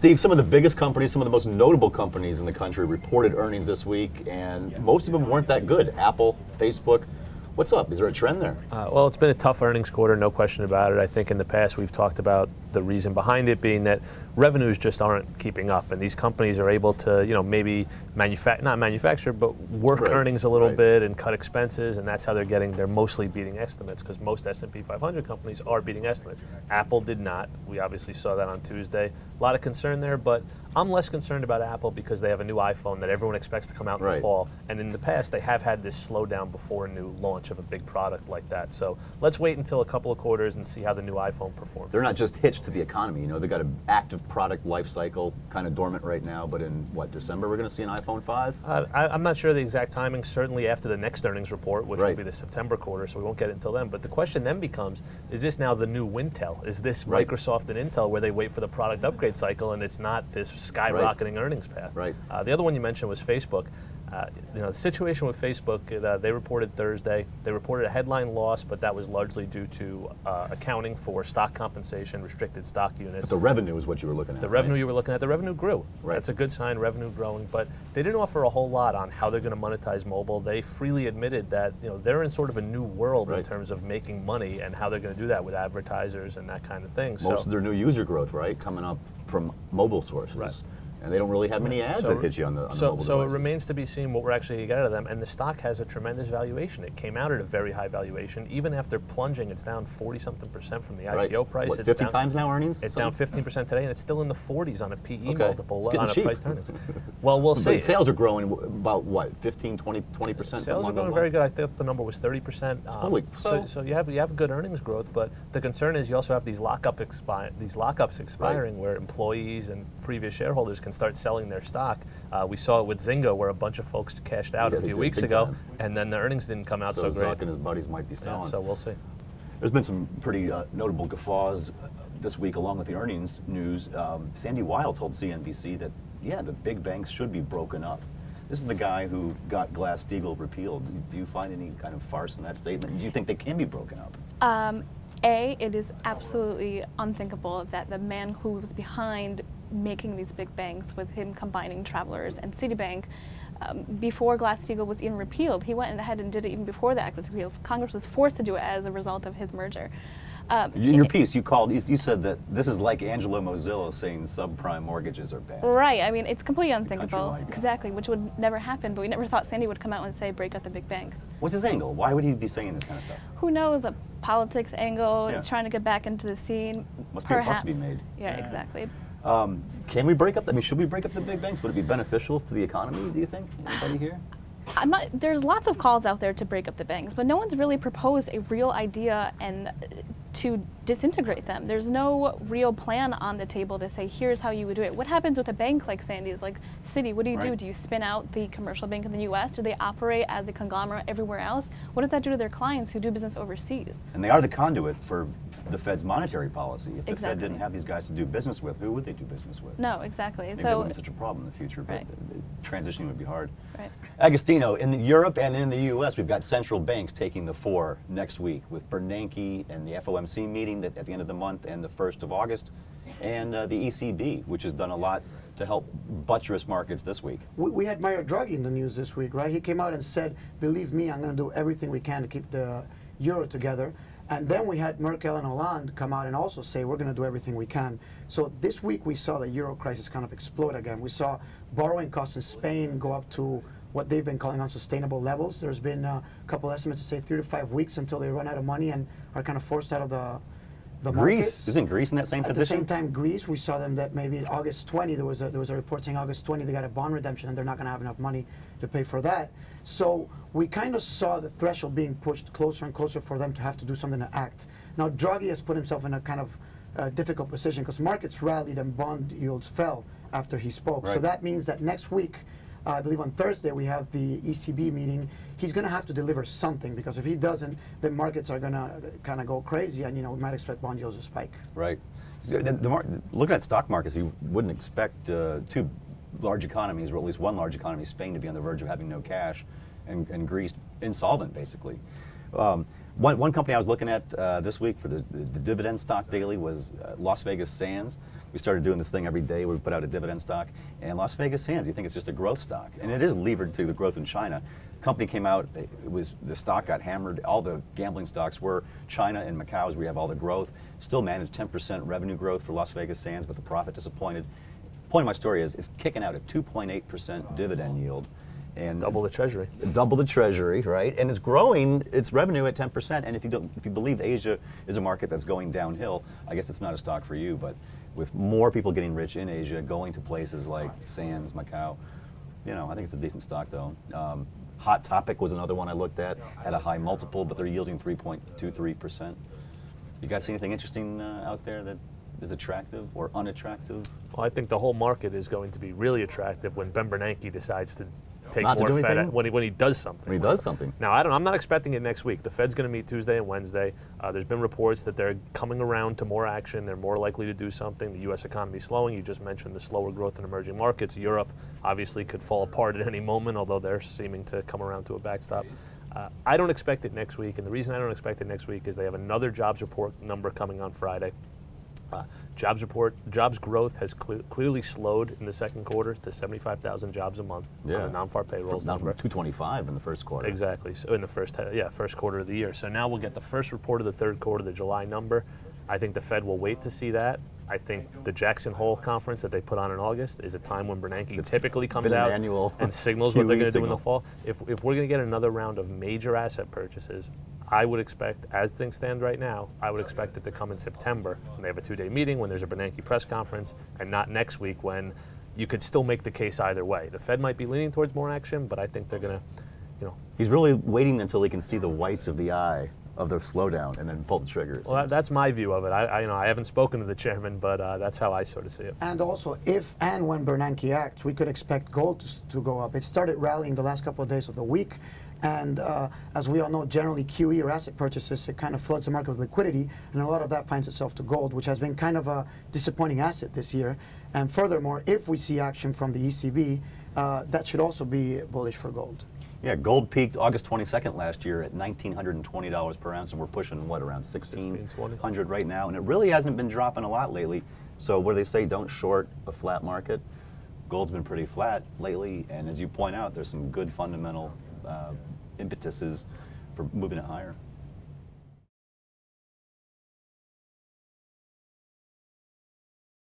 Steve, some of the biggest companies, some of the most notable companies in the country reported earnings this week, and most of them weren't that good. Apple, Facebook. What's up? Is there a trend there? Well, it's been a tough earnings quarter, no question about it. I think in the past we've talked about the reason behind it being that revenues just aren't keeping up, and these companies are able to, maybe not manufacture, but work earnings a little bit and cut expenses, and that's how they're mostly beating estimates, because most S&P 500 companies are beating estimates. Apple did not. We obviously saw that on Tuesday. A lot of concern there, but I'm less concerned about Apple because they have a new iPhone that everyone expects to come out in the fall, and in the past they have had this slowdown before a new launch of a big product like that. So let's wait until a couple of quarters and see how the new iPhone performs. They're not just hitched to the economy. They've got an active product life cycle, kind of dormant right now, but in, December we're going to see an iPhone 5? I'm not sure the exact timing, certainly after the next earnings report, which will be the September quarter, so we won't get it until then. But the question then becomes, is this now the new Wintel? Is this Microsoft and Intel where they wait for the product upgrade cycle and it's not this skyrocketing earnings path? The other one you mentioned was Facebook. The situation with Facebook, they reported Thursday. They reported a headline loss, but that was largely due to accounting for stock compensation, restricted stock units. But the revenue is what you were looking at. The revenue you were looking at, the revenue grew. That's a good sign, revenue growing, but they didn't offer a whole lot on how they're going to monetize mobile. They freely admitted that they're in sort of a new world in terms of making money and how they're going to do that with advertisers and that kind of thing. Most of their new user growth, coming up from mobile sources. And they don't really have many ads that hit you on the mobile devices. So it remains to be seen what we're actually going to get out of them. And the stock has a tremendous valuation. It came out at a very high valuation. Even after plunging, it's down 40-something% from the IPO price. What, 50 times now earnings? It's down 15% today, and it's still in the 40s on a PE multiple on a price earnings. Well, we'll see. But sales are growing about what, 15, 20%? Sales are growing very good. I think the number was 30%. So you have good earnings growth, but the concern is you also have these lockups expiring where employees and previous shareholders can start selling their stock. We saw it with Zynga, where a bunch of folks cashed out a few weeks ago, and then the earnings didn't come out so great. Zuck and his buddies might be selling. So we'll see. There's been some pretty notable guffaws this week along with the earnings news. Sandy Weil told CNBC that, the big banks should be broken up. This is the guy who got Glass-Steagall repealed. Do you find any kind of farce in that statement? Do you think they can be broken up? It is absolutely unthinkable that the man who was behind making these big banks, with him combining Travelers and Citibank, before Glass-Steagall was even repealed, he went ahead and did it even before the act was repealed. Congress was forced to do it as a result of his merger. In your piece, you said that this is like Angelo Mozillo saying subprime mortgages are bad. Right. I mean, it's completely unthinkable. Exactly, which would never happen. But we never thought Sandy would come out and say, break up the big banks. What's his angle? Why would he be saying this kind of stuff? Who knows? A politics angle. It's trying to get back into the scene. Must Perhaps. be a buck to be made. Yeah, exactly. Can we break up? Should we break up the big banks? Would it be beneficial to the economy? Do you think? Anybody here? There's lots of calls out there to break up the banks, but no one's really proposed a real idea and to disintegrate them. There's no real plan on the table to say, here's how you would do it. What happens with a bank like Sandy's, like Citi? What do you do? Do you spin out the commercial bank in the U.S.? Do they operate as a conglomerate everywhere else? What does that do to their clients who do business overseas? And they are the conduit for the Fed's monetary policy. If the Fed didn't have these guys to do business with, who would they do business with? No, exactly. Maybe that wouldn't be such a problem in the future, but transitioning would be hard. Agostino, in Europe and in the U.S., we've got central banks taking the fore next week with Bernanke and the FOMC meeting at the end of the month and the 1st of August, and the ECB, which has done a lot to help buttress markets this week. We had Mario Draghi in the news this week, right? He came out and said, believe me, I'm going to do everything we can to keep the euro together. And then we had Merkel and Hollande come out and also say, we're going to do everything we can. So this week we saw the euro crisis kind of explode again. We saw borrowing costs in Spain go up to what they've been calling unsustainable levels. There's been a couple estimates to say 3 to 5 weeks until they run out of money and are kind of forced out of the markets. Isn't Greece in that same position? At the same time, Greece, we saw them that maybe August 20, there was a report saying August 20 they got a bond redemption and they're not going to have enough money to pay for that. So we kind of saw the threshold being pushed closer and closer for them to have to do something to act. Now Draghi has put himself in a kind of difficult position because markets rallied and bond yields fell after he spoke. So that means that next week, I believe on Thursday, we have the ECB meeting. He's going to have to deliver something, because if he doesn't, then markets are going to kind of go crazy, and we might expect bond yields to spike. Right. So looking at stock markets, you wouldn't expect two large economies, or at least one large economy, Spain, to be on the verge of having no cash, and Greece insolvent, basically. One company I was looking at this week for the dividend stock daily was Las Vegas Sands. we started doing this thing every day where we put out a dividend stock. And Las Vegas Sands, you think it's just a growth stock. And it is levered to the growth in China. Company came out, the stock got hammered. All the gambling stocks were China and Macau, as we have all the growth. Still managed 10% revenue growth for Las Vegas Sands, but the profit disappointed. Point of my story is it's kicking out a 2.8% dividend yield. And it's double the treasury. Double the treasury, right? And it's growing its revenue at 10%. And if you believe Asia is a market that's going downhill, I guess it's not a stock for you. But with more people getting rich in Asia, going to places like Sands, Macau, you know, I think it's a decent stock though. Hot Topic was another one I looked at a high multiple, but they're yielding 3.23%. You guys see anything interesting out there that is attractive or unattractive? Well, I think the whole market is going to be really attractive when Ben Bernanke decides to take Not to more do Fed anything? when he does something. When he does something. Now, I'm not expecting it next week. The Fed's going to meet Tuesday and Wednesday. There's been reports that they're coming around to more action. They're more likely to do something. The U.S. economy is slowing. You just mentioned the slower growth in emerging markets. Europe obviously could fall apart at any moment, although they're seeming to come around to a backstop. I don't expect it next week, and the reason I don't expect it next week is they have another jobs report number coming on Friday. Jobs growth has clearly slowed in the second quarter to 75,000 jobs a month on the non-farm payrolls number. 225 in the first quarter. Exactly. So in the first quarter of the year. So now we'll get the first report of the third quarter, the July number. I think the Fed will wait to see that. I think the Jackson Hole conference that they put on in August is a time when Bernanke typically comes out and signals what they're going to do in the fall. If we're going to get another round of major asset purchases, I would expect, as things stand right now, I would expect it to come in September when they have a 2-day meeting, when there's a Bernanke press conference, and not next week when you could still make the case either way. The Fed might be leaning towards more action, but I think they're going to, you know. He's really waiting until he can see the whites of the eye of the slowdown and then pull the trigger. Well, that's my view of it. I haven't spoken to the chairman, but that's how I sort of see it. And also, if and when Bernanke acts, we could expect gold to go up. It started rallying the last couple of days of the week. And as we all know, generally QE or asset purchases, it kind of floods the market with liquidity, and a lot of that finds itself to gold, which has been kind of a disappointing asset this year. And furthermore, if we see action from the ECB, that should also be bullish for gold. Yeah, gold peaked August 22nd last year at $1,920 per ounce, and we're pushing, what, around $1,600 right now, and it really hasn't been dropping a lot lately. So what do they say, don't short a flat market? Gold's been pretty flat lately, and as you point out, there's some good fundamental impetuses for moving it higher.